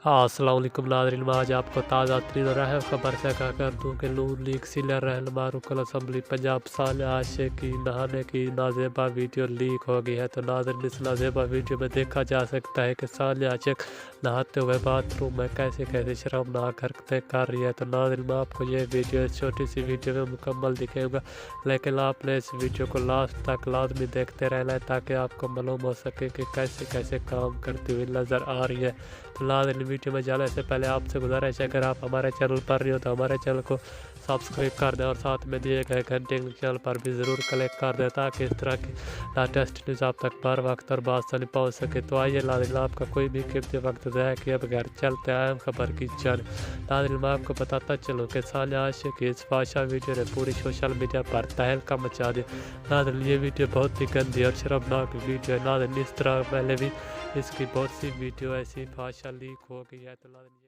अस्सलाम वालेकुम नाज़रीन, मैं आज आपको ताज़ा तरीन और अहम खबर से आगाह कर दूँ कि नून लीग सीनियर रहनुमा रुकन असम्बली पंजाब सानिया आशिक की नहाने की नाजेबा वीडियो लीक हो गई है। तो नाज़रीन, इस नाजेबा वीडियो में देखा जा सकता है कि सानिया आशिक नहाते हुए बाथरूम में कैसे कैसे शर्मनाक हरकतें कर रही है। तो नाज़रीन, मैं आपको ये वीडियो इस छोटी सी वीडियो में मुकम्मल दिखाऊंगा, लेकिन आपने इस वीडियो को लास्ट तक लाजमी देखते रहना है ताकि आपको मालूम हो सके कि कैसे कैसे काम करती हुई नज़र आ रही है। तो नाज़रीन, वीडियो में जाने से पहले आपसे गुजारिश है, अगर आप हमारे चैनल पर नहीं हो तो हमारे चैनल को सब्सक्राइब कर दें और साथ में दिए गए घंटे के चैनल पर भी ज़रूर क्लिक कर दें ताकि इस तरह की लेटेस्ट न्यूज़ आप तक बर वक्त और बासानी पहुँच सके। तो आइए नाज़रीन, आपका कोई भी कीमती वक्त ज़ाया किए बगैर चलते हैं अहम खबर की जानिब। नाज़रीन, मैं आपको बताता चलूँ कि सानिया आशिक की इस फाशा वीडियो ने पूरी सोशल मीडिया पर तहलका मचा दिया। नाज़रीन, ये वीडियो बहुत ही गंदी और शर्मनाक वीडियो है। नाज़रीन, इस तरह पहले भी इसकी बहुत सी वीडियो ऐसी फाशा लीक हो गई है। तो नाज़रीन